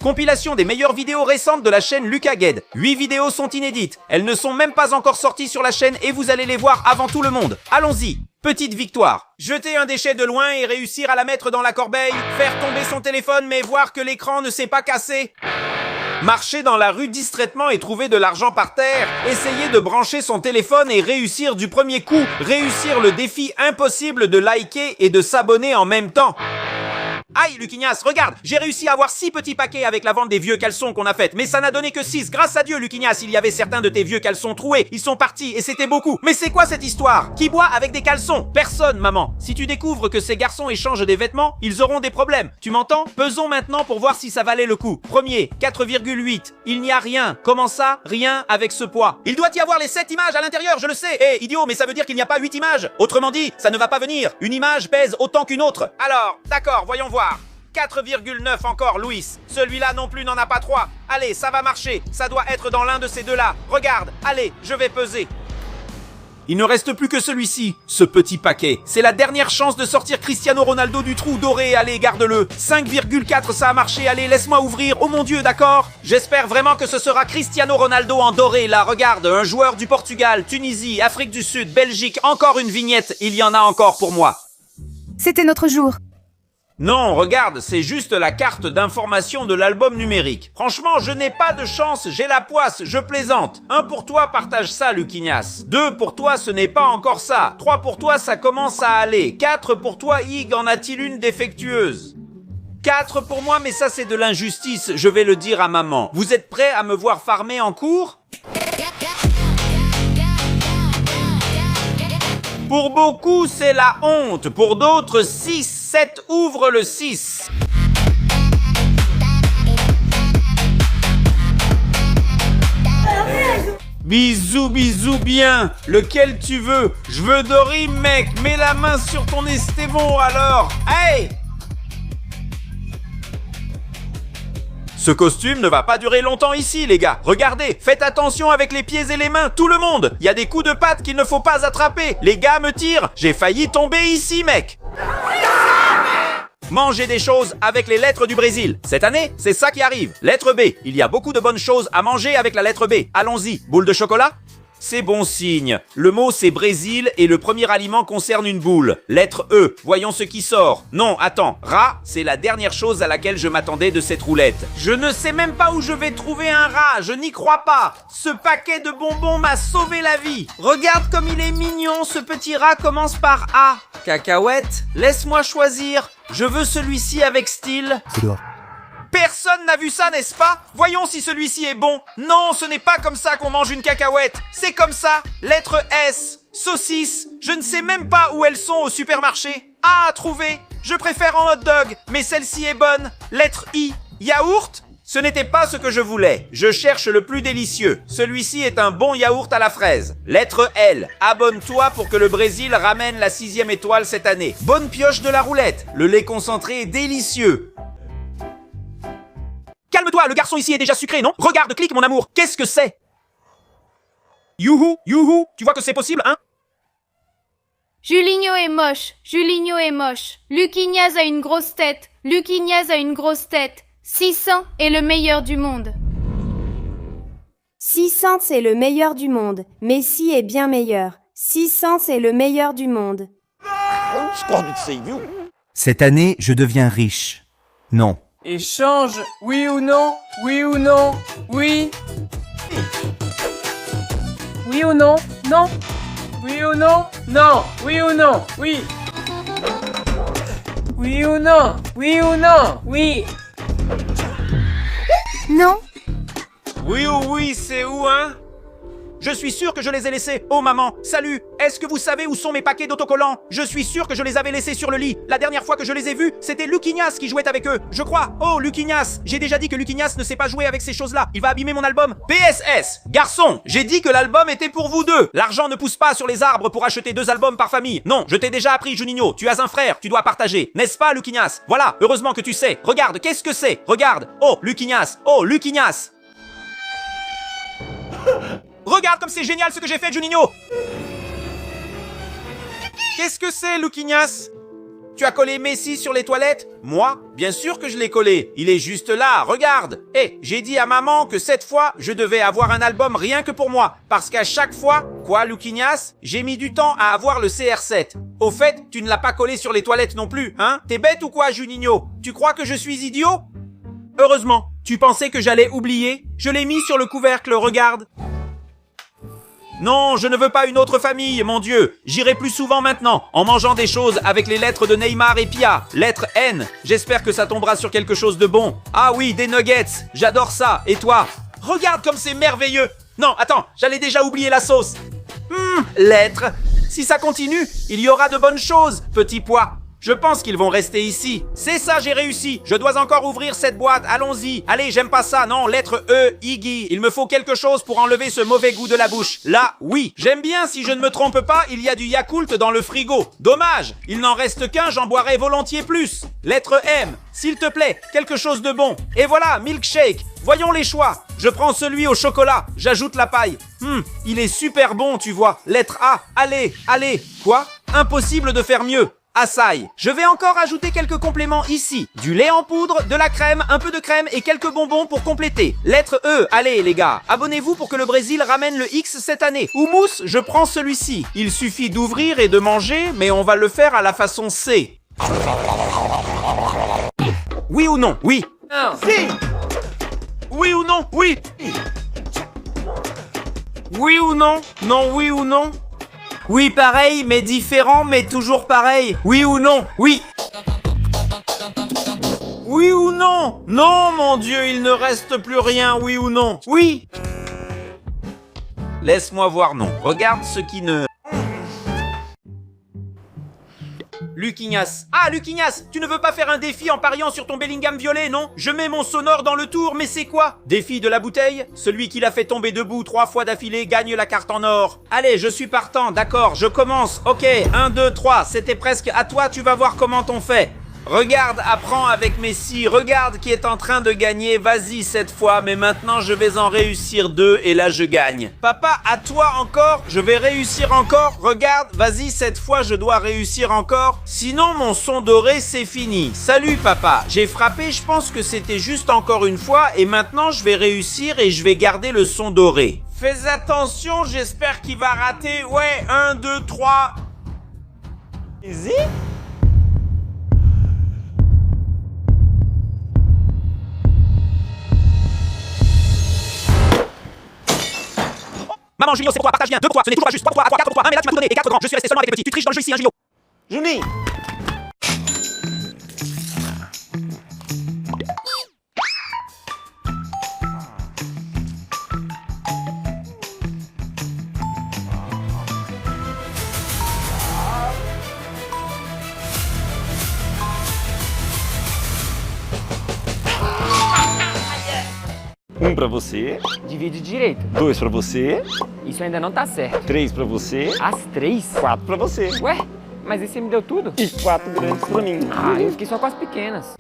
Compilation des meilleures vidéos récentes de la chaîne Lucas Gued. 8 vidéos sont inédites. Elles ne sont même pas encore sorties sur la chaîne et vous allez les voir avant tout le monde. Allons-y. Petite victoire. Jeter un déchet de loin et réussir à la mettre dans la corbeille. Faire tomber son téléphone mais voir que l'écran ne s'est pas cassé. Marcher dans la rue distraitement et trouver de l'argent par terre. Essayer de brancher son téléphone et réussir du premier coup. Réussir le défi impossible de liker et de s'abonner en même temps. Aïe, Lucignas, regarde, j'ai réussi à avoir 6 petits paquets avec la vente des vieux caleçons qu'on a faites, mais ça n'a donné que 6. Grâce à Dieu, Lucignas, il y avait certains de tes vieux caleçons troués. Ils sont partis et c'était beaucoup. Mais c'est quoi cette histoire? Qui boit avec des caleçons? Personne, maman. Si tu découvres que ces garçons échangent des vêtements, ils auront des problèmes. Tu m'entends? Pesons maintenant pour voir si ça valait le coup. Premier, 4,8. Il n'y a rien. Comment ça? Rien avec ce poids. Il doit y avoir les 7 images à l'intérieur, je le sais. Eh, idiot, mais ça veut dire qu'il n'y a pas 8 images. Autrement dit, ça ne va pas venir. Une image pèse autant qu'une autre. Alors, d'accord, voyons voir. 4,9 encore, Louis. Celui-là non plus n'en a pas 3. Allez, ça va marcher. Ça doit être dans l'un de ces deux-là. Regarde, allez, je vais peser. Il ne reste plus que celui-ci, ce petit paquet. C'est la dernière chance de sortir Cristiano Ronaldo du trou doré. Allez, garde-le. 5,4, ça a marché. Allez, laisse-moi ouvrir. Oh mon Dieu, d'accord? J'espère vraiment que ce sera Cristiano Ronaldo en doré. Là, regarde, un joueur du Portugal, Tunisie, Afrique du Sud, Belgique. Encore une vignette. Il y en a encore pour moi. C'était notre jour. Non, regarde, c'est juste la carte d'information de l'album numérique. Franchement, je n'ai pas de chance, j'ai la poisse, je plaisante. 1 pour toi, partage ça, Lucignas. 2 pour toi, ce n'est pas encore ça. 3 pour toi, ça commence à aller. 4 pour toi, Ig, en a-t-il une défectueuse? 4 pour moi, mais ça c'est de l'injustice, je vais le dire à maman. Vous êtes prêts à me voir farmer en cours? Pour beaucoup, c'est la honte. Pour d'autres, 6, 7, ouvre le 6. Bisous, bisous bien. Lequel tu veux? Je veux Dory, mec. Mets la main sur ton estémon, alors. Hey! Ce costume ne va pas durer longtemps ici, les gars. Regardez, faites attention avec les pieds et les mains, tout le monde. Il y a des coups de patte qu'il ne faut pas attraper. Les gars me tirent. J'ai failli tomber ici, mec. Manger des choses avec les lettres du Brésil. Cette année, c'est ça qui arrive. Lettre B. Il y a beaucoup de bonnes choses à manger avec la lettre B. Allons-y. Boule de chocolat? C'est bon signe. Le mot c'est Brésil et le premier aliment concerne une boule. Lettre E. Voyons ce qui sort. Non, attends. Rat, c'est la dernière chose à laquelle je m'attendais de cette roulette. Je ne sais même pas où je vais trouver un rat. Je n'y crois pas. Ce paquet de bonbons m'a sauvé la vie. Regarde comme il est mignon. Ce petit rat commence par A. Cacahuète, laisse-moi choisir. Je veux celui-ci avec style. Personne n'a vu ça, n'est-ce pas? Voyons si celui-ci est bon. Non, ce n'est pas comme ça qu'on mange une cacahuète. C'est comme ça. Lettre S. Saucisse. Je ne sais même pas où elles sont au supermarché. Ah, trouvé. Je préfère en hot dog, mais celle-ci est bonne. Lettre I. Yaourt? Ce n'était pas ce que je voulais. Je cherche le plus délicieux. Celui-ci est un bon yaourt à la fraise. Lettre L. Abonne-toi pour que le Brésil ramène la 6e étoile cette année. Bonne pioche de la roulette. Le lait concentré est délicieux. Calme-toi, le garçon ici est déjà sucré, non? Regarde, clique mon amour, qu'est-ce que c'est? Youhou, youhou, tu vois que c'est possible, hein? Julinho est moche, Julinho est moche. Lucignas a une grosse tête, Lucignas a une grosse tête. 600 est le meilleur du monde. 600 c'est le meilleur du monde. Messi est bien meilleur. 600 c'est le meilleur du monde. Cette année, je deviens riche. Non. Échange, oui ou non? Oui ou non? Oui. Oui ou non? Non. Oui ou non? Non. Oui ou non? Oui. Oui ou non? Oui ou non? Oui. Non. Oui ou oui, c'est où, hein? Je suis sûr que je les ai laissés. Oh maman, salut. Est-ce que vous savez où sont mes paquets d'autocollants? Je suis sûr que je les avais laissés sur le lit. La dernière fois que je les ai vus, c'était Lucignas qui jouait avec eux. Je crois. Oh, Lucignas. J'ai déjà dit que Lucignas ne sait pas jouer avec ces choses-là. Il va abîmer mon album. PSS. Garçon, j'ai dit que l'album était pour vous deux. L'argent ne pousse pas sur les arbres pour acheter 2 albums par famille. Non, je t'ai déjà appris, Juninho. Tu as un frère, tu dois partager. N'est-ce pas, Lucignas? Voilà, heureusement que tu sais. Regarde, qu'est-ce que c'est? Regarde. Oh, Lucignas. Oh, Lucignas. Regarde comme c'est génial ce que j'ai fait, Juninho. Qu'est-ce que c'est, Lucignas? Tu as collé Messi sur les toilettes? Moi? Bien sûr que je l'ai collé. Il est juste là, regarde. J'ai dit à maman que cette fois, je devais avoir un album rien que pour moi. Parce qu'à chaque fois... Quoi, Luquinhas? J'ai mis du temps à avoir le CR7. Au fait, tu ne l'as pas collé sur les toilettes non plus, hein? T'es bête ou quoi, Juninho? Tu crois que je suis idiot? Heureusement. Tu pensais que j'allais oublier? Je l'ai mis sur le couvercle, regarde. Non, je ne veux pas une autre famille, mon Dieu. J'irai plus souvent maintenant, en mangeant des choses avec les lettres de Neymar et Pia. Lettre N. J'espère que ça tombera sur quelque chose de bon. Ah oui, des nuggets. J'adore ça. Et toi? Regarde comme c'est merveilleux. Non, attends, j'allais déjà oublier la sauce. Lettres. Si ça continue, il y aura de bonnes choses, petit pois. Je pense qu'ils vont rester ici. C'est ça, j'ai réussi. Je dois encore ouvrir cette boîte. Allons-y. Allez, j'aime pas ça. Non, lettre E, Iggy. Il me faut quelque chose pour enlever ce mauvais goût de la bouche. Là, oui. J'aime bien, si je ne me trompe pas, il y a du Yakult dans le frigo. Dommage. Il n'en reste qu'un, j'en boirais volontiers plus. Lettre M. S'il te plaît, quelque chose de bon. Et voilà, milkshake. Voyons les choix. Je prends celui au chocolat. J'ajoute la paille. Il est super bon, tu vois. Lettre A. Allez, allez. Quoi? Impossible de faire mieux. Açaï. Je vais encore ajouter quelques compléments ici. Du lait en poudre, de la crème, un peu de crème et quelques bonbons pour compléter. Lettre E. Allez les gars, abonnez-vous pour que le Brésil ramène le X cette année. Houmous, je prends celui-ci. Il suffit d'ouvrir et de manger, mais on va le faire à la façon C. Oui ou non? Oui. Non. Si. Oui ou non? Oui. Oui ou non? Non, oui ou non? Oui, pareil, mais différent, mais toujours pareil. Oui ou non? Oui. Oui ou non? Non, mon Dieu, il ne reste plus rien. Oui ou non? Oui. Laisse-moi voir non. Regarde ce qui ne... Luquinhas. Ah, Luquinhas, tu ne veux pas faire un défi en pariant sur ton Bellingham violet, non? Je mets mon sonore dans le tour, mais c'est quoi? Défi de la bouteille? Celui qui l'a fait tomber debout 3 fois d'affilée gagne la carte en or. Allez, je suis partant, d'accord, je commence. Ok, 1, 2, 3, c'était presque à toi, tu vas voir comment on fait. Regarde, apprends avec Messi, regarde qui est en train de gagner, vas-y cette fois, mais maintenant je vais en réussir 2 et là je gagne. Papa, à toi encore, je vais réussir encore, regarde, vas-y cette fois je dois réussir encore, sinon mon son doré c'est fini. Salut papa, j'ai frappé, je pense que c'était juste encore une fois et maintenant je vais réussir et je vais garder le son doré. Fais attention, j'espère qu'il va rater, ouais, 1, 2, 3... Easy? Maman, Junio, c'est pour toi, partage bien, 2 pour toi, ce n'est toujours pas juste, 3 pour toi, 4 pour toi, 1, mais là tu m'as tout donné, et 4 grands, je suis resté seulement avec les petits, tu triches dans le jeu ici, hein, Junio. Juni. Pra você, Divide direito. 2 pra você, Isso ainda não tá certo. 3 pra você, As 3? 4 pra você Ué, mas esse me deu tudo? e 4 grandes pra mim. Ah, eu fiquei só com as pequenas.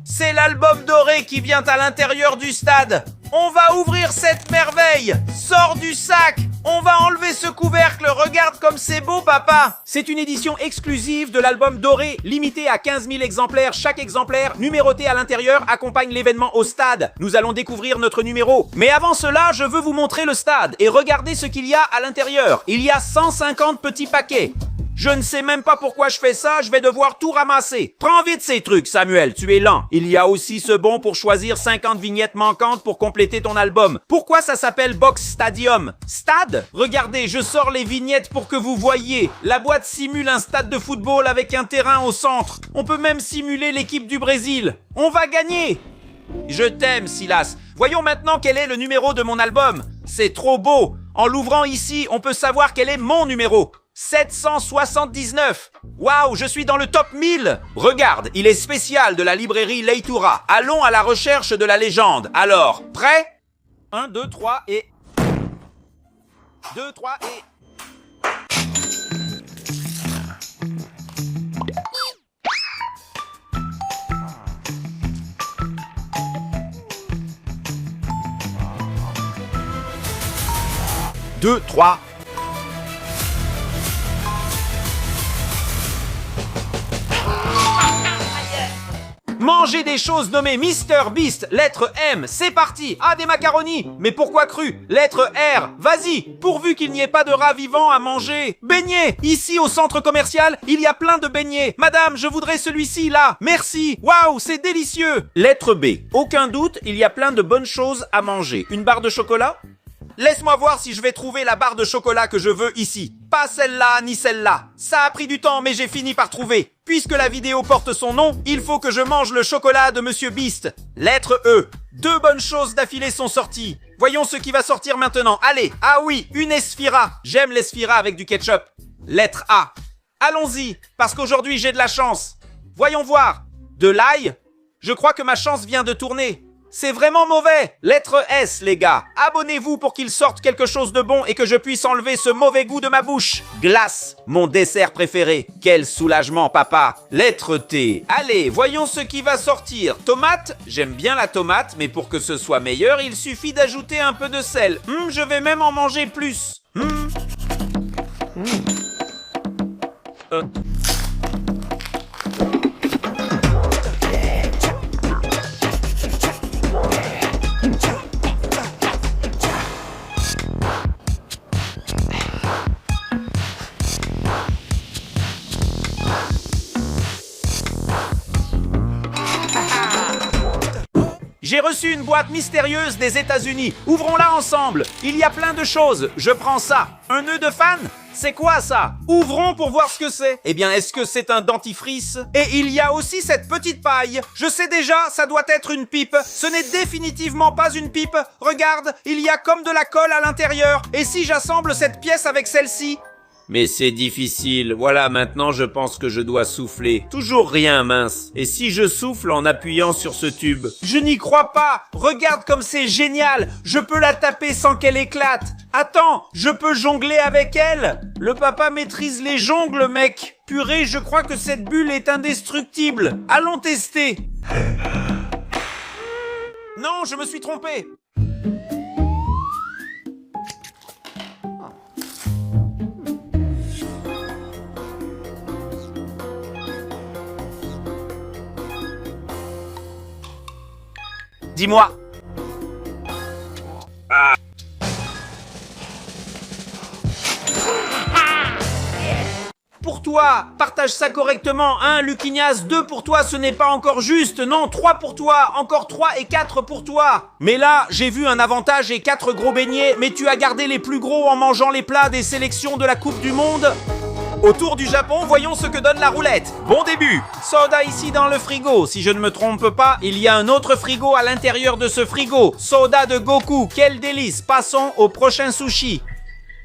C'est l'album doré qui vient à l'intérieur du stade. On va ouvrir cette merveille. Sors du sac. On va enlever ce couvercle. Regarde comme c'est beau, papa. C'est une édition exclusive de l'album doré, limitée à 15 000 exemplaires. Chaque exemplaire, numéroté à l'intérieur, accompagne l'événement au stade. Nous allons découvrir notre numéro. Mais avant cela, je veux vous montrer le stade et regardez ce qu'il y a à l'intérieur. Il y a 150 petits paquets. Je ne sais même pas pourquoi je fais ça, je vais devoir tout ramasser. Prends vite ces trucs, Samuel, tu es lent. Il y a aussi ce bon pour choisir 50 vignettes manquantes pour compléter ton album. Pourquoi ça s'appelle Box Stadium? Stade? Regardez, je sors les vignettes pour que vous voyiez. La boîte simule un stade de football avec un terrain au centre. On peut même simuler l'équipe du Brésil. On va gagner! Je t'aime, Silas. Voyons maintenant quel est le numéro de mon album. C'est trop beau. En l'ouvrant ici, on peut savoir quel est mon numéro. 779. Waouh, je suis dans le top 1000. Regarde, il est spécial de la librairie Leitura. Allons à la recherche de la légende. Alors, prêt? 1, 2, 3 et... 2, 3 et... Deux, trois. Mangez des choses nommées Mr Beast, lettre M, c'est parti. Ah, des macaronis, mais pourquoi cru? Lettre R, vas-y, pourvu qu'il n'y ait pas de rats vivants à manger. Beignets, ici au centre commercial, il y a plein de beignets. Madame, je voudrais celui-ci là, merci. Waouh, c'est délicieux. Lettre B, aucun doute, il y a plein de bonnes choses à manger. Une barre de chocolat? Laisse-moi voir si je vais trouver la barre de chocolat que je veux ici. Pas celle-là, ni celle-là. Ça a pris du temps, mais j'ai fini par trouver. Puisque la vidéo porte son nom, il faut que je mange le chocolat de Monsieur Beast. Lettre E. 2 bonnes choses d'affilée sont sorties. Voyons ce qui va sortir maintenant. Allez, ah oui, une Esfira. J'aime l'Esfira avec du ketchup. Lettre A. Allons-y, parce qu'aujourd'hui j'ai de la chance. Voyons voir. De l'ail? Je crois que ma chance vient de tourner. C'est vraiment mauvais. Lettre S, les gars. Abonnez-vous pour qu'il sorte quelque chose de bon et que je puisse enlever ce mauvais goût de ma bouche. Glace, mon dessert préféré. Quel soulagement, papa. Lettre T. Allez, voyons ce qui va sortir. Tomate, j'aime bien la tomate, mais pour que ce soit meilleur, il suffit d'ajouter un peu de sel. Je vais même en manger plus. J'ai reçu une boîte mystérieuse des États-Unis. Ouvrons-la ensemble. Il y a plein de choses. Je prends ça. Un nœud de fan? C'est quoi ça? Ouvrons pour voir ce que c'est. Eh bien, est-ce que c'est un dentifrice? Et il y a aussi cette petite paille. Je sais déjà, ça doit être une pipe. Ce n'est définitivement pas une pipe. Regarde, il y a comme de la colle à l'intérieur. Et si j'assemble cette pièce avec celle-ci? Mais c'est difficile. Voilà, maintenant je pense que je dois souffler. Toujours rien, mince. Et si je souffle en appuyant sur ce tube? Je n'y crois pas. Regarde comme c'est génial. Je peux la taper sans qu'elle éclate. Attends, je peux jongler avec elle? Le papa maîtrise les jongles, mec. Purée, je crois que cette bulle est indestructible. Allons tester. Non, je me suis trompé. Dis-moi. Pour toi, partage ça correctement. 1, Luquignas, 2 pour toi, ce n'est pas encore juste. Non, 3 pour toi, encore 3 et 4 pour toi. Mais là, j'ai vu un avantage et 4 gros beignets, mais tu as gardé les plus gros en mangeant les plats des sélections de la Coupe du Monde. Autour du Japon, voyons ce que donne la roulette. Bon début. Soda ici dans le frigo. Si je ne me trompe pas, il y a un autre frigo à l'intérieur de ce frigo. Soda de Goku. Quel délice. Passons au prochain sushi.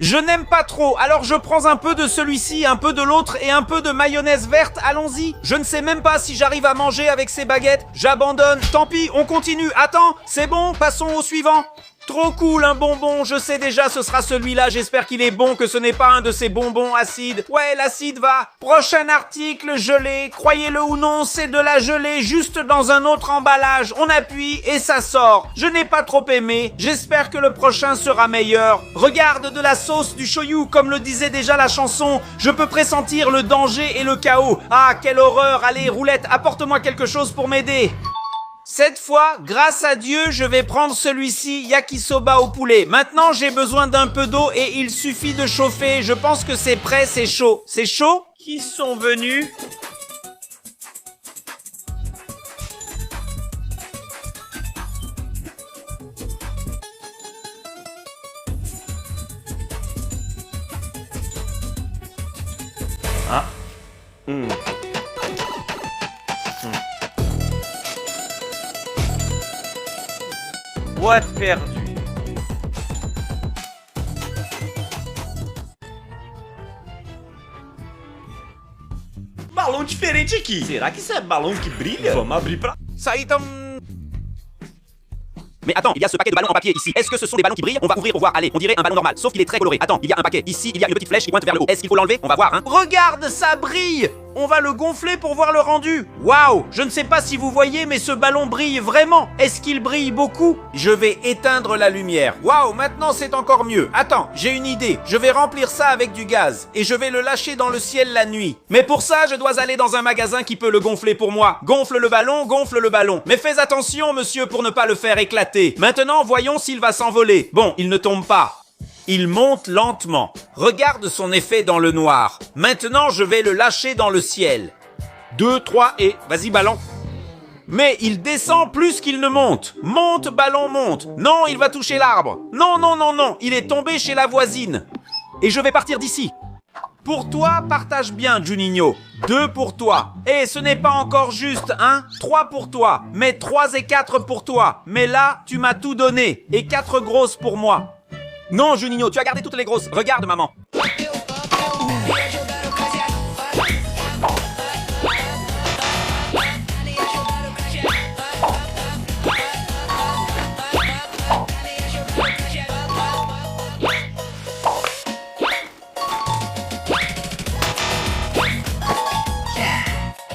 Je n'aime pas trop, alors je prends un peu de celui-ci, un peu de l'autre et un peu de mayonnaise verte. Allons-y. Je ne sais même pas si j'arrive à manger avec ces baguettes. J'abandonne. Tant pis, on continue. Attends, c'est bon, passons au suivant. Trop cool, un bonbon, je sais déjà ce sera celui-là, j'espère qu'il est bon, que ce n'est pas un de ces bonbons acides. Ouais, l'acide va. Prochain article, gelée, croyez-le ou non, c'est de la gelée juste dans un autre emballage. On appuie et ça sort. Je n'ai pas trop aimé, j'espère que le prochain sera meilleur. Regarde de la sauce, du shoyu, comme le disait déjà la chanson. Je peux pressentir le danger et le chaos. Ah, quelle horreur, allez, roulette, apporte-moi quelque chose pour m'aider. Cette fois, grâce à Dieu, je vais prendre celui-ci, yakisoba au poulet. Maintenant, j'ai besoin d'un peu d'eau et il suffit de chauffer. Je pense que c'est prêt, c'est chaud. C'est chaud? Qui sont venus? Ah. Boîte perdue. balão diferente aqui. Será que isso é balão que brilha? Vamos abrir pra... Ça est Mais attends, il y a ce paquet de ballons en papier ici. Est-ce que ce sont des ballons qui brillent? On va ouvrir pour voir. Allez, on dirait un ballon normal, sauf qu'il est très coloré. Attends, il y a un paquet. Ici, il y a une petite flèche qui pointe vers le haut. Est-ce qu'il faut l'enlever? On va voir, hein. Regarde, ça brille! On va le gonfler pour voir le rendu. Waouh! Je ne sais pas si vous voyez, mais ce ballon brille vraiment. Est-ce qu'il brille beaucoup? Je vais éteindre la lumière. Waouh, maintenant c'est encore mieux. Attends, j'ai une idée. Je vais remplir ça avec du gaz et je vais le lâcher dans le ciel la nuit. Mais pour ça, je dois aller dans un magasin qui peut le gonfler pour moi. Gonfle le ballon, gonfle le ballon. Mais fais attention, monsieur, pour ne pas le faire éclater. Maintenant, voyons s'il va s'envoler. Bon, il ne tombe pas. Il monte lentement. Regarde son effet dans le noir. Maintenant, je vais le lâcher dans le ciel. 2, 3 et... Vas-y, ballon. Mais il descend plus qu'il ne monte. Monte, ballon, monte. Non, il va toucher l'arbre. Non, non, non, non. Il est tombé chez la voisine. Et je vais partir d'ici. Pour toi, partage bien, Juninho. 2 pour toi. Et ce n'est pas encore juste, hein? 3 pour toi. Mais 3 et 4 pour toi. Mais là, tu m'as tout donné. Et 4 grosses pour moi. Non, Juninho, tu as gardé toutes les grosses. Regarde, maman.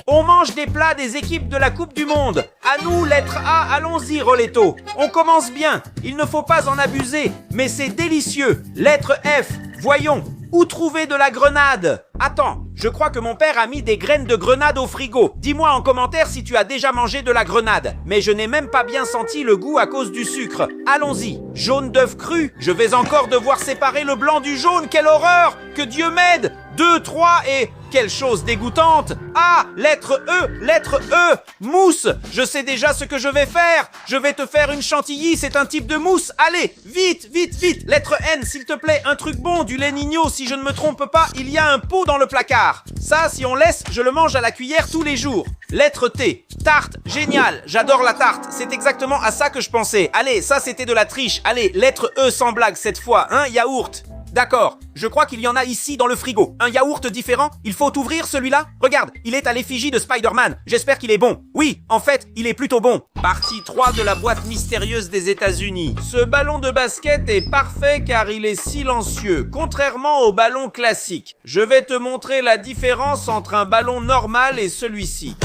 On mange des plats des équipes de la Coupe du Monde. À nous, lettre A, allons-y, Roletto. On commence bien. Il ne faut pas en abuser, mais c'est délicieux. Lettre F, voyons. Où trouver de la grenade? Attends, je crois que mon père a mis des graines de grenade au frigo. Dis-moi en commentaire si tu as déjà mangé de la grenade. Mais je n'ai même pas bien senti le goût à cause du sucre. Allons-y. Jaune d'œuf cru. Je vais encore devoir séparer le blanc du jaune. Quelle horreur! Que Dieu m'aide! 2, 3 et... Quelle chose dégoûtante! Ah! Lettre E! Mousse! Je sais déjà ce que je vais faire! Je vais te faire une chantilly, c'est un type de mousse! Allez! Vite, vite, vite! Lettre N, s'il te plaît, un truc bon, du lait Nigno, si je ne me trompe pas, il y a un pot dans le placard! Ça, si on laisse, je le mange à la cuillère tous les jours! Lettre T. Tarte, génial! J'adore la tarte! C'est exactement à ça que je pensais! Allez, ça c'était de la triche! Allez, lettre E sans blague cette fois, hein, yaourt! D'accord, je crois qu'il y en a ici dans le frigo. Un yaourt différent? Il faut ouvrir celui-là? Regarde, il est à l'effigie de Spider-Man. J'espère qu'il est bon. Oui, en fait, il est plutôt bon. Partie 3 de la boîte mystérieuse des États-Unis. Ce ballon de basket est parfait car il est silencieux, contrairement au ballon classique. Je vais te montrer la différence entre un ballon normal et celui-ci.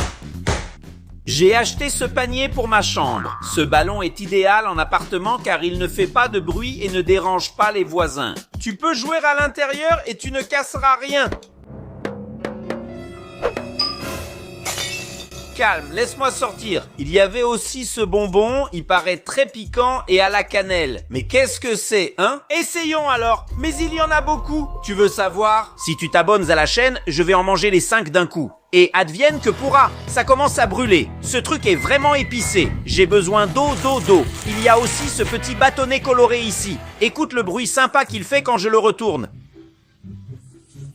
J'ai acheté ce panier pour ma chambre. Ce ballon est idéal en appartement car il ne fait pas de bruit et ne dérange pas les voisins. Tu peux jouer à l'intérieur et tu ne casseras rien. Calme, laisse-moi sortir. Il y avait aussi ce bonbon, il paraît très piquant et à la cannelle. Mais qu'est-ce que c'est, hein? Essayons alors. Mais il y en a beaucoup. Tu veux savoir? Si tu t'abonnes à la chaîne, je vais en manger les 5 d'un coup. Et advienne que pourra, ça commence à brûler. Ce truc est vraiment épicé. J'ai besoin d'eau. Il y a aussi ce petit bâtonnet coloré ici. Écoute le bruit sympa qu'il fait quand je le retourne.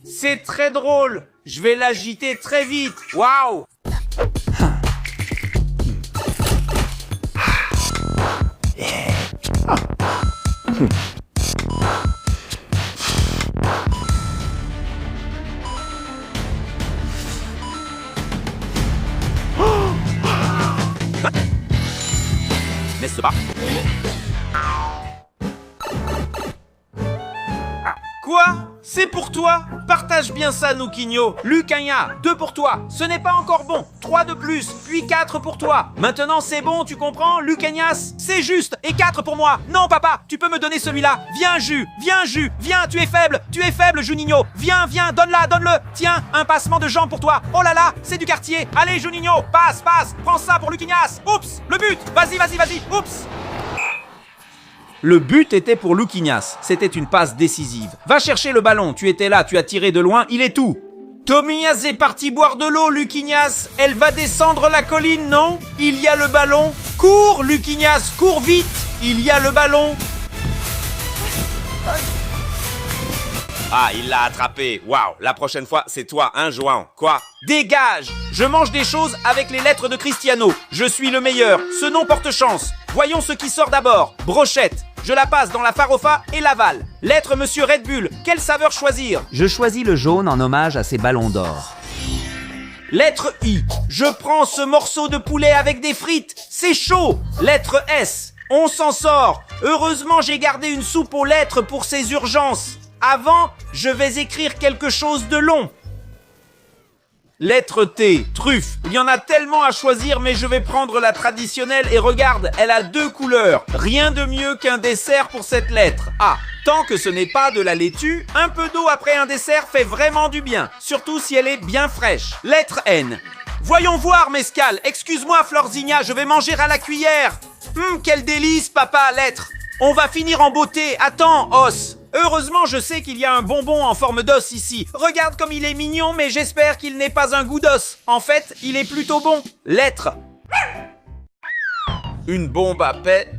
C'est très drôle. Je vais l'agiter très vite. Waouh! N'est-ce pas? Quoi? C'est pour toi? Partage bien ça, Nuquinho. Luquinha, 2 pour toi. Ce n'est pas encore bon. 3 de plus, puis 4 pour toi. Maintenant, c'est bon, tu comprends, Luquinhas? C'est juste. Et 4 pour moi. Non, papa, tu peux me donner celui-là. Viens, Jus. Viens, tu es faible, Juninho. Viens, donne-le. Tiens, un passement de jambes pour toi. Oh là là, c'est du quartier. Allez, Juninho, passe. Prends ça pour Luquinhas. Oups, le but. Vas-y. Oups. Le but était pour Luquinhas. C'était une passe décisive. Va chercher le ballon. Tu étais là, tu as tiré de loin, il est tout. Tomias est parti boire de l'eau, Luquinhas. Elle va descendre la colline, non? Il y a le ballon. Cours, Luquinhas, cours vite. Il y a le ballon. Ah, il l'a attrapé. Waouh, la prochaine fois, c'est toi, hein, João? Quoi? Dégage! Je mange des choses avec les lettres de Cristiano. Je suis le meilleur. Ce nom porte chance. Voyons ce qui sort d'abord. Brochette. Je la passe dans la farofa et l'avale. Lettre Monsieur Red Bull. Quelle saveur choisir? Je choisis le jaune en hommage à ces ballons d'or. Lettre I. Je prends ce morceau de poulet avec des frites. C'est chaud. Lettre S. On s'en sort. Heureusement, j'ai gardé une soupe aux lettres pour ces urgences. Avant, je vais écrire quelque chose de long. Lettre T, truffe. Il y en a tellement à choisir, mais je vais prendre la traditionnelle et regarde, elle a 2 couleurs. Rien de mieux qu'un dessert pour cette lettre. Ah, tant que ce n'est pas de la laitue, un peu d'eau après un dessert fait vraiment du bien. Surtout si elle est bien fraîche. Lettre N. Voyons voir, Mescal. Excuse-moi, Florzinia, je vais manger à la cuillère. Quel délice, papa, lettre. On va finir en beauté. Attends, os. Heureusement, je sais qu'il y a un bonbon en forme d'os ici. Regarde comme il est mignon, mais j'espère qu'il n'est pas un goût d'os. En fait, il est plutôt bon. Lettre. Une bombe à paix.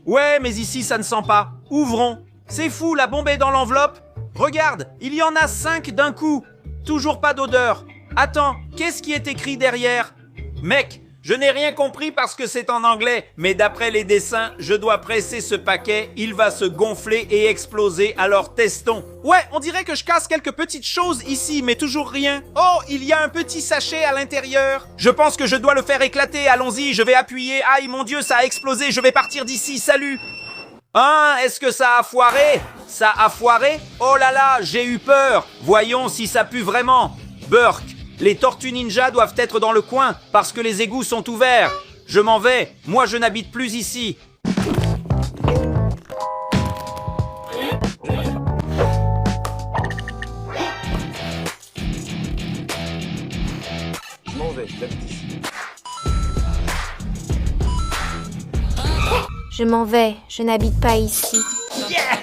Ouais, mais ici, ça ne sent pas. Ouvrons. C'est fou, la bombe est dans l'enveloppe. Regarde, il y en a 5 d'un coup. Toujours pas d'odeur. Attends, qu'est-ce qui est écrit derrière? Mec, je n'ai rien compris parce que c'est en anglais, mais d'après les dessins, je dois presser ce paquet, il va se gonfler et exploser, alors testons. Ouais, on dirait que je casse quelques petites choses ici, mais toujours rien. Oh, il y a un petit sachet à l'intérieur. Je pense que je dois le faire éclater, allons-y, je vais appuyer. Aïe, mon Dieu, ça a explosé, je vais partir d'ici, salut. Hein, est-ce que ça a foiré? Ça a foiré? Oh là là, j'ai eu peur. Voyons si ça pue vraiment. Burk. Les tortues ninja doivent être dans le coin parce que les égouts sont ouverts. Je m'en vais, moi je n'habite plus ici. Je m'en vais, j'habite ici. Je m'en vais, je n'habite pas ici. Yeah!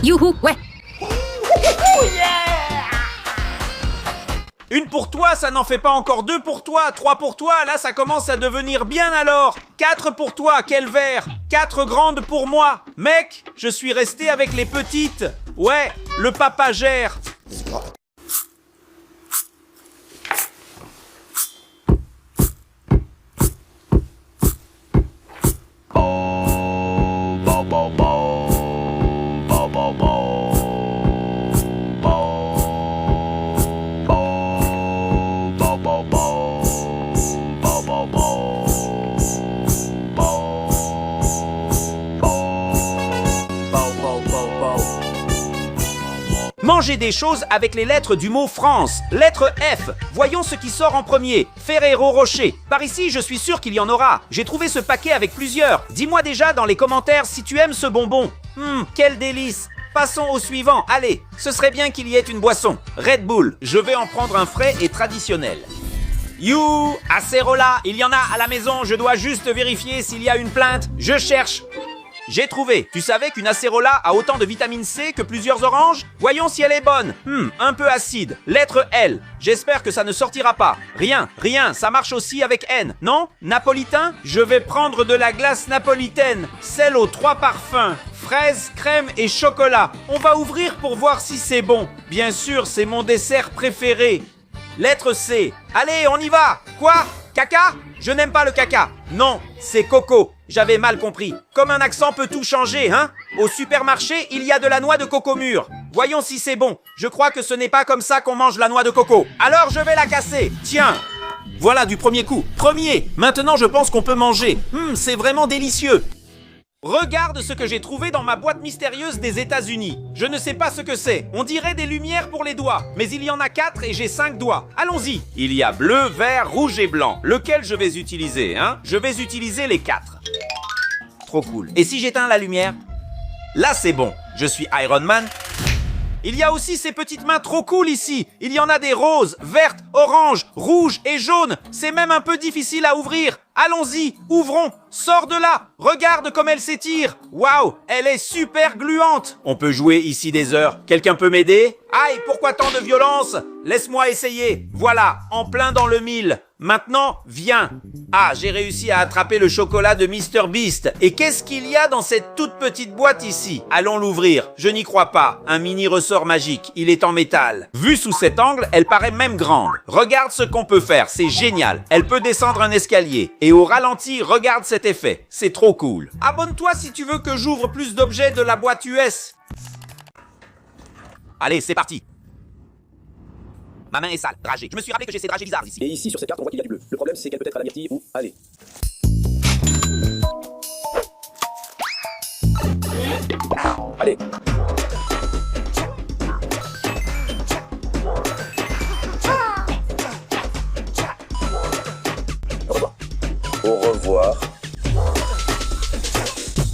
Youhou, ouais. Une pour toi, ça n'en fait pas encore 2 pour toi, 3 pour toi, là ça commence à devenir bien alors. 4 pour toi, quel verre. 4 grandes pour moi. Mec, je suis resté avec les petites. Ouais, le papa gère. Manger des choses avec les lettres du mot France. Lettre F. Voyons ce qui sort en premier. Ferrero Rocher. Par ici, je suis sûr qu'il y en aura. J'ai trouvé ce paquet avec plusieurs. Dis-moi déjà dans les commentaires si tu aimes ce bonbon. Quel délice. Passons au suivant. Allez, ce serait bien qu'il y ait une boisson. Red Bull. Je vais en prendre un frais et traditionnel. You, Acerola. Il y en a à la maison. Je dois juste vérifier s'il y a une plainte. Je cherche. J'ai trouvé. Tu savais qu'une acérola a autant de vitamine C que plusieurs oranges? Voyons si elle est bonne. Un peu acide. Lettre L. J'espère que ça ne sortira pas. Rien, ça marche aussi avec N. Non? Napolitain? Je vais prendre de la glace napolitaine. Celle aux 3 parfums. Fraise, crème et chocolat. On va ouvrir pour voir si c'est bon. Bien sûr, c'est mon dessert préféré. Lettre C. Allez, on y va. Quoi? Caca? Je n'aime pas le caca. Non, c'est coco. J'avais mal compris. Comme un accent peut tout changer, hein? Au supermarché, il y a de la noix de coco mûre. Voyons si c'est bon. Je crois que ce n'est pas comme ça qu'on mange la noix de coco. Alors je vais la casser. Tiens. Voilà du premier coup. Premier. Maintenant je pense qu'on peut manger. C'est vraiment délicieux. Regarde ce que j'ai trouvé dans ma boîte mystérieuse des États-Unis. Je ne sais pas ce que c'est. On dirait des lumières pour les doigts. Mais il y en a 4 et j'ai 5 doigts. Allons-y. Il y a bleu, vert, rouge et blanc. Lequel je vais utiliser, hein? Je vais utiliser les 4. Trop cool. Et si j'éteins la lumière? Là, c'est bon. Je suis Iron Man. Il y a aussi ces petites mains trop cool ici. Il y en a des roses, vertes, oranges, rouges et jaunes. C'est même un peu difficile à ouvrir. Allons-y, ouvrons. Sors de là. Regarde comme elle s'étire. Waouh, elle est super gluante. On peut jouer ici des heures. Quelqu'un peut m'aider? Aïe, pourquoi tant de violence? Laisse-moi essayer. Voilà, en plein dans le mille. Maintenant, viens. Ah, j'ai réussi à attraper le chocolat de Mr Beast. Et qu'est-ce qu'il y a dans cette toute petite boîte ici? Allons l'ouvrir. Je n'y crois pas. Un mini ressort magique. Il est en métal. Vu sous cet angle, elle paraît même grande. Regarde ce qu'on peut faire. C'est génial. Elle peut descendre un escalier. Et au ralenti, regarde cet effet. C'est trop cool. Abonne-toi si tu veux que j'ouvre plus d'objets de la boîte US. Allez, c'est parti. Ma main est sale, dragée. Je me suis rappelé que j'ai ces dragées bizarres ici. Et ici, sur cette carte, on voit qu'il y a du bleu. Le problème, c'est qu'elle peut être à la myrtille ou allez. Allez. Au revoir.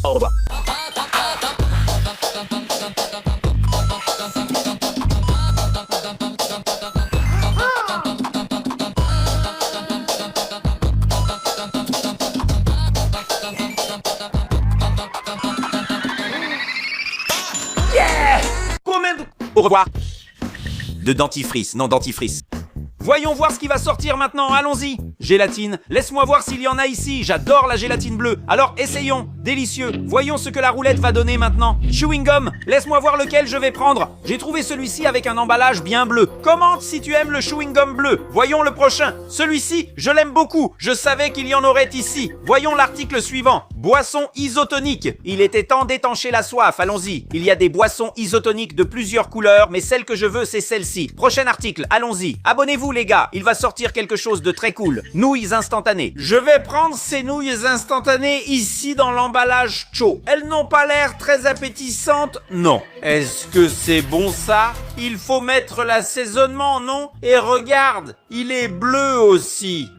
Au revoir. Au revoir. De dentifrice, non dentifrice. Voyons voir ce qui va sortir maintenant, allons-y. Gélatine, laisse-moi voir s'il y en a ici, j'adore la gélatine bleue. Alors essayons, délicieux, voyons ce que la roulette va donner maintenant. Chewing gum, laisse-moi voir lequel je vais prendre. J'ai trouvé celui-ci avec un emballage bien bleu. Commente si tu aimes le chewing gum bleu. Voyons le prochain. Celui-ci, je l'aime beaucoup, je savais qu'il y en aurait ici. Voyons l'article suivant. Boisson isotonique. Il était temps d'étancher la soif, allons-y. Il y a des boissons isotoniques de plusieurs couleurs, mais celle que je veux, c'est celle-ci. Prochain article, allons-y. Abonnez-vous les gars, il va sortir quelque chose de très cool. Nouilles instantanées. Je vais prendre ces nouilles instantanées ici dans l'emballage chaud. Elles n'ont pas l'air très appétissantes, non. Est-ce que c'est bon ça? Il faut mettre l'assaisonnement, non? Et regarde, il est bleu aussi.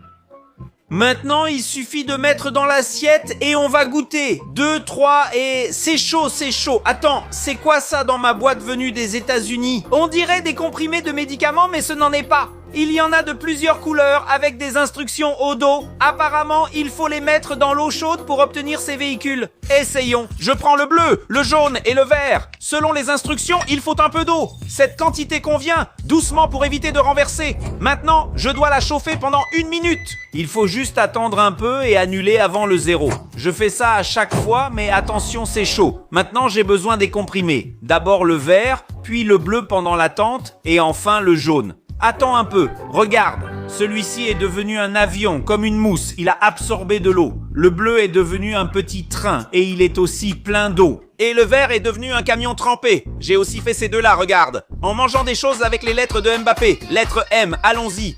Maintenant, il suffit de mettre dans l'assiette et on va goûter. 2, 3 et... c'est chaud, c'est chaud. Attends, c'est quoi ça dans ma boîte venue des États-Unis? On dirait des comprimés de médicaments, mais ce n'en est pas. Il y en a de plusieurs couleurs avec des instructions au dos. Apparemment, il faut les mettre dans l'eau chaude pour obtenir ces véhicules. Essayons. Je prends le bleu, le jaune et le vert. Selon les instructions, il faut un peu d'eau. Cette quantité convient. Doucement pour éviter de renverser. Maintenant, je dois la chauffer pendant 1 minute. Il faut juste attendre un peu et annuler avant le 0. Je fais ça à chaque fois, mais attention, c'est chaud. Maintenant, j'ai besoin des comprimés. D'abord le vert, puis le bleu pendant l'attente et enfin le jaune. Attends un peu, regarde, celui-ci est devenu un avion, comme une mousse, il a absorbé de l'eau. Le bleu est devenu un petit train, et il est aussi plein d'eau. Et le vert est devenu un camion trempé. J'ai aussi fait ces deux-là, regarde. En mangeant des choses avec les lettres de Mbappé. Lettre M, allons-y.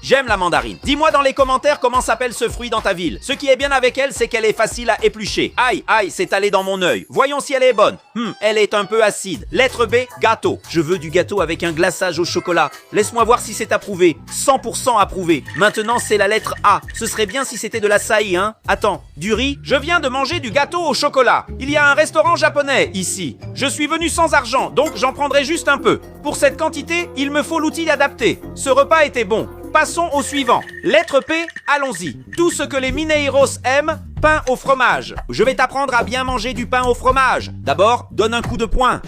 J'aime la mandarine. Dis-moi dans les commentaires comment s'appelle ce fruit dans ta ville. Ce qui est bien avec elle, c'est qu'elle est facile à éplucher. Aïe, aïe, c'est allé dans mon œil. Voyons si elle est bonne. Elle est un peu acide. Lettre B, gâteau. Je veux du gâteau avec un glaçage au chocolat. Laisse-moi voir si c'est approuvé. 100% approuvé. Maintenant, c'est la lettre A. Ce serait bien si c'était de l'açaï, hein. Attends, du riz? Je viens de manger du gâteau au chocolat. Il y a un restaurant japonais ici. Je suis venu sans argent, donc j'en prendrai juste un peu. Pour cette quantité, il me faut l'outil adapté. Ce repas était bon. Passons au suivant. Lettre P, allons-y. Tout ce que les Mineiros aiment, pain au fromage. Je vais t'apprendre à bien manger du pain au fromage. D'abord, donne un coup de poing.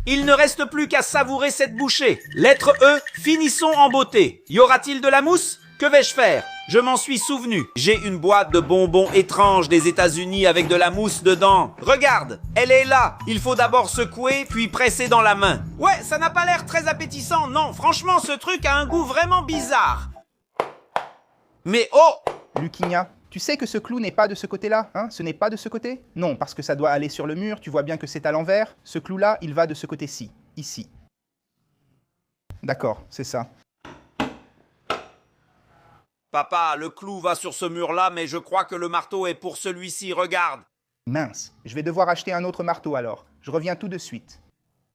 Il ne reste plus qu'à savourer cette bouchée. Lettre E, finissons en beauté. Y aura-t-il de la mousse? Que vais-je faire? Je m'en suis souvenu. J'ai une boîte de bonbons étranges des États-Unis avec de la mousse dedans. Regarde, elle est là. Il faut d'abord secouer, puis presser dans la main. Ouais, ça n'a pas l'air très appétissant, non. Franchement, ce truc a un goût vraiment bizarre. Mais oh! Luquinia, tu sais que ce clou n'est pas de ce côté-là, hein? Ce n'est pas de ce côté? Non, parce que ça doit aller sur le mur, tu vois bien que c'est à l'envers. Ce clou-là, il va de ce côté-ci, ici. D'accord, c'est ça. Papa, le clou va sur ce mur-là, mais je crois que le marteau est pour celui-ci, regarde. Mince, je vais devoir acheter un autre marteau alors. Je reviens tout de suite.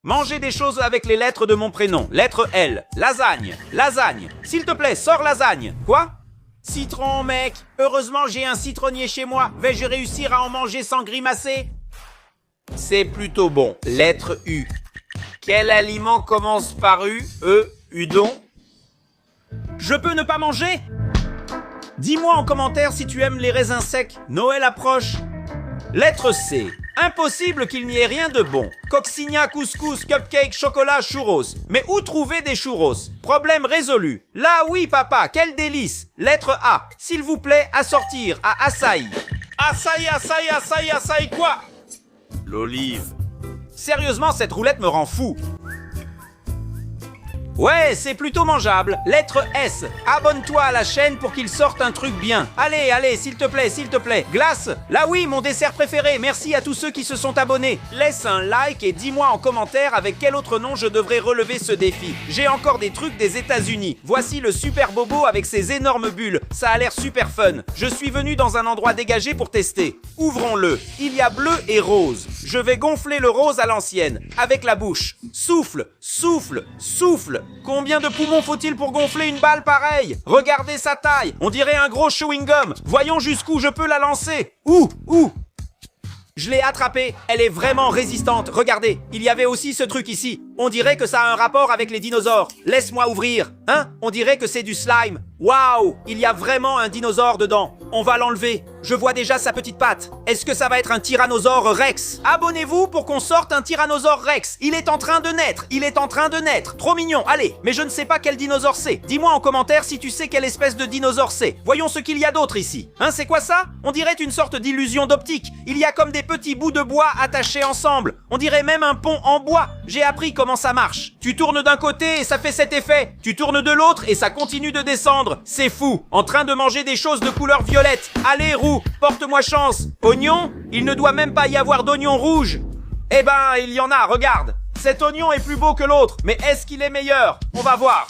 Manger des choses avec les lettres de mon prénom. Lettre L. Lasagne. Lasagne. S'il te plaît, sors lasagne. Quoi? Citron, mec. Heureusement, j'ai un citronnier chez moi. Vais-je réussir à en manger sans grimacer? C'est plutôt bon. Lettre U. Quel aliment commence par U? Udon. Je peux ne pas manger? Dis-moi en commentaire si tu aimes les raisins secs. Noël approche. Lettre C. Impossible qu'il n'y ait rien de bon. Coccinea, couscous, cupcake, chocolat, churros. Mais où trouver des churros? Problème résolu. Là oui papa, quel délice. Lettre A. S'il vous plaît, assortir à açaï. Açaï, quoi? L'olive. Sérieusement, cette roulette me rend fou. Ouais, c'est plutôt mangeable. Lettre S. Abonne-toi à la chaîne pour qu'il sorte un truc bien. Allez, s'il te plaît. Glace. Là oui, mon dessert préféré. Merci à tous ceux qui se sont abonnés. Laisse un like et dis-moi en commentaire avec quel autre nom je devrais relever ce défi. J'ai encore des trucs des États-Unis. Voici le super bobo avec ses énormes bulles. Ça a l'air super fun. Je suis venu dans un endroit dégagé pour tester. Ouvrons-le. Il y a bleu et rose. Je vais gonfler le rose à l'ancienne, avec la bouche. Souffle. Combien de poumons faut-il pour gonfler une balle pareille? Regardez sa taille, on dirait un gros chewing-gum. Voyons jusqu'où je peux la lancer. Où? Je l'ai attrapée, elle est vraiment résistante. Regardez, il y avait aussi ce truc ici. On dirait que ça a un rapport avec les dinosaures. Laisse-moi ouvrir. Hein? On dirait que c'est du slime. Waouh! Il y a vraiment un dinosaure dedans. On va l'enlever. Je vois déjà sa petite patte. Est-ce que ça va être un tyrannosaure Rex? Abonnez-vous pour qu'on sorte un tyrannosaure Rex. Il est en train de naître. Trop mignon. Allez, mais je ne sais pas quel dinosaure c'est. Dis-moi en commentaire si tu sais quelle espèce de dinosaure c'est. Voyons ce qu'il y a d'autre ici. Hein, c'est quoi ça? On dirait une sorte d'illusion d'optique. Il y a comme des petits bouts de bois attachés ensemble. On dirait même un pont en bois. J'ai appris comment ça marche. Tu tournes d'un côté et ça fait cet effet. Tu tournes de l'autre et ça continue de descendre. C'est fou. En train de manger des choses de couleur violette. Allez, roux, porte-moi chance. Oignon? Il ne doit même pas y avoir d'oignon rouge. Eh ben, il y en a, regarde. Cet oignon est plus beau que l'autre. Mais est-ce qu'il est meilleur? On va voir.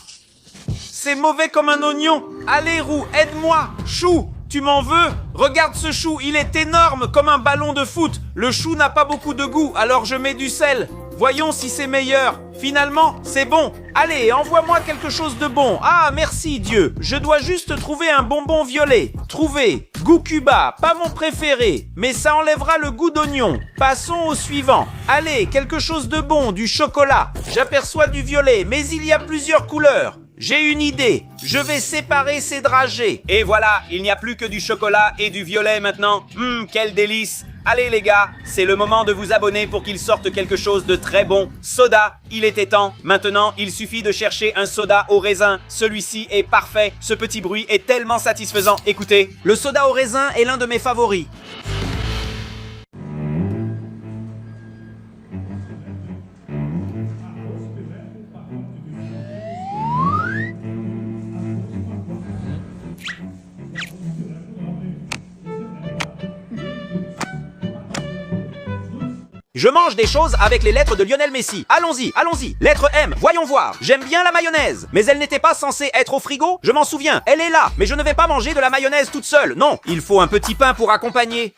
C'est mauvais comme un oignon. Allez, roux, aide-moi. Chou, tu m'en veux? Regarde ce chou, il est énorme comme un ballon de foot. Le chou n'a pas beaucoup de goût, alors je mets du sel. Voyons si c'est meilleur. Finalement, c'est bon. Allez, envoie-moi quelque chose de bon. Ah, merci Dieu. Je dois juste trouver un bonbon violet. Trouver. Goût Cuba, pas mon préféré, mais ça enlèvera le goût d'oignon. Passons au suivant. Allez, quelque chose de bon, du chocolat. J'aperçois du violet, mais il y a plusieurs couleurs. J'ai une idée. Je vais séparer ces dragées. Et voilà, il n'y a plus que du chocolat et du violet maintenant. Quel délice. Allez les gars, c'est le moment de vous abonner pour qu'il sorte quelque chose de très bon. Soda, il était temps. Maintenant, il suffit de chercher un soda au raisin. Celui-ci est parfait. Ce petit bruit est tellement satisfaisant. Écoutez, le soda au raisin est l'un de mes favoris. Je mange des choses avec les lettres de Lionel Messi. Allons-y. Lettre M, voyons voir. J'aime bien la mayonnaise. Mais elle n'était pas censée être au frigo? Je m'en souviens, elle est là. Mais je ne vais pas manger de la mayonnaise toute seule. Non, il faut un petit pain pour accompagner.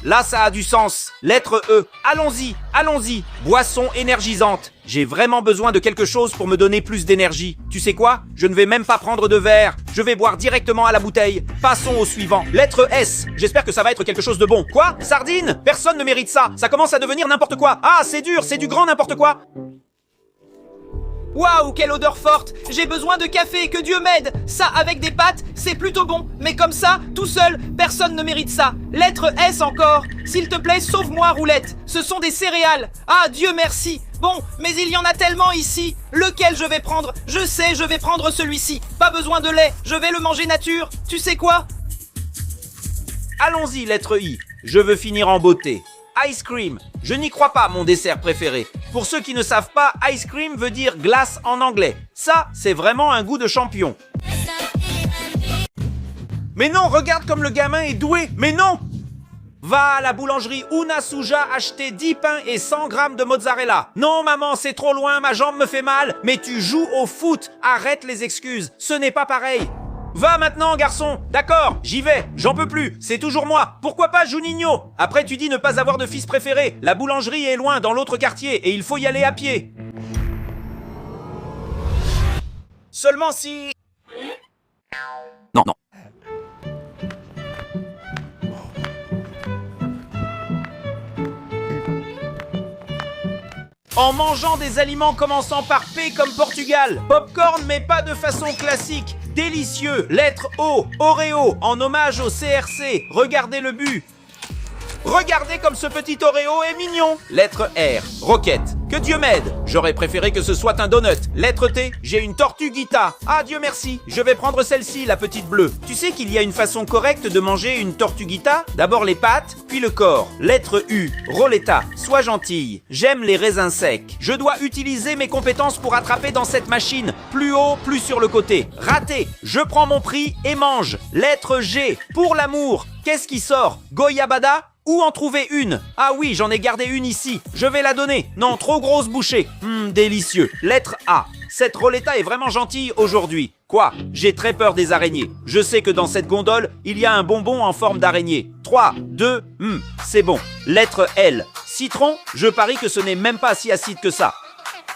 Là ça a du sens. Lettre E, allons-y. Boisson énergisante. J'ai vraiment besoin de quelque chose pour me donner plus d'énergie. Tu sais quoi? Je ne vais même pas prendre de verre. Je vais boire directement à la bouteille. Passons au suivant. Lettre S. J'espère que ça va être quelque chose de bon. Quoi? Sardine? Personne ne mérite ça. Ça commence à devenir n'importe quoi. Ah, c'est dur, c'est du grand n'importe quoi. Waouh, quelle odeur forte! J'ai besoin de café, que Dieu m'aide! Ça, avec des pâtes, c'est plutôt bon. Mais comme ça, tout seul, personne ne mérite ça. Lettre S encore. S'il te plaît, sauve-moi, Roulette. Ce sont des céréales. Ah, Dieu merci. Bon, mais il y en a tellement ici. Lequel je vais prendre? Je sais, je vais prendre celui-ci. Pas besoin de lait, je vais le manger nature. Tu sais quoi? Allons-y, lettre I. Je veux finir en beauté. Ice cream. Je n'y crois pas, mon dessert préféré. Pour ceux qui ne savent pas, ice cream veut dire glace en anglais. Ça, c'est vraiment un goût de champion. Mais non, regarde comme le gamin est doué. Mais non! Va à la boulangerie Una Suja acheter 10 pains et 100 grammes de mozzarella. Non, maman, c'est trop loin, ma jambe me fait mal. Mais tu joues au foot. Arrête les excuses. Ce n'est pas pareil. Va maintenant, garçon. D'accord, j'y vais. J'en peux plus. C'est toujours moi. Pourquoi pas Juninho? Après, tu dis ne pas avoir de fils préféré. La boulangerie est loin, dans l'autre quartier, et il faut y aller à pied. Seulement si... Non. En mangeant des aliments commençant par P comme Portugal. Popcorn, mais pas de façon classique. Délicieux. Lettre O. Oreo. En hommage au CRC. Regardez le but. Regardez comme ce petit Oreo est mignon. Lettre R, roquette. Que Dieu m'aide. J'aurais préféré que ce soit un donut. Lettre T, j'ai une tortuguita. Ah, Dieu merci. Je vais prendre celle-ci, la petite bleue. Tu sais qu'il y a une façon correcte de manger une tortuguita? D'abord les pattes, puis le corps. Lettre U, Roletta. Sois gentille. J'aime les raisins secs. Je dois utiliser mes compétences pour attraper dans cette machine. Plus haut, plus sur le côté. Raté. Je prends mon prix et mange. Lettre G, pour l'amour. Qu'est-ce qui sort? Goyabada? Où en trouver une? Ah oui, j'en ai gardé une ici. Je vais la donner. Non, trop grosse bouchée. Délicieux. Lettre A. Cette Roletta est vraiment gentille aujourd'hui. Quoi? J'ai très peur des araignées. Je sais que dans cette gondole, il y a un bonbon en forme d'araignée. 3, 2, c'est bon. Lettre L. Citron? Je parie que ce n'est même pas si acide que ça.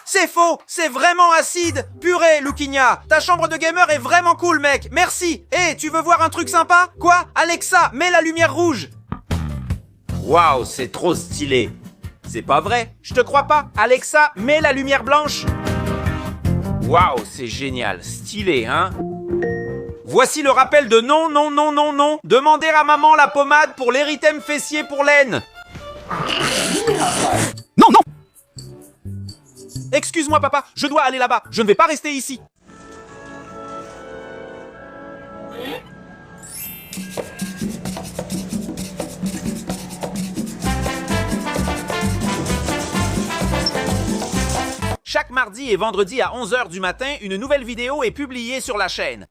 C'est faux, c'est vraiment acide. Purée, Luquinia, ta chambre de gamer est vraiment cool, mec. Merci. Hé, tu veux voir un truc sympa? Quoi? Alexa, mets la lumière rouge. Waouh, c'est trop stylé. C'est pas vrai, je te crois pas. Alexa, mets la lumière blanche. Waouh, c'est génial, stylé, hein? Voici le rappel de non. Demandez à maman la pommade pour l'érythème fessier pour laine. Non. Excuse-moi papa, je dois aller là-bas, je ne vais pas rester ici. Chaque mardi et vendredi à 11h du matin, une nouvelle vidéo est publiée sur la chaîne.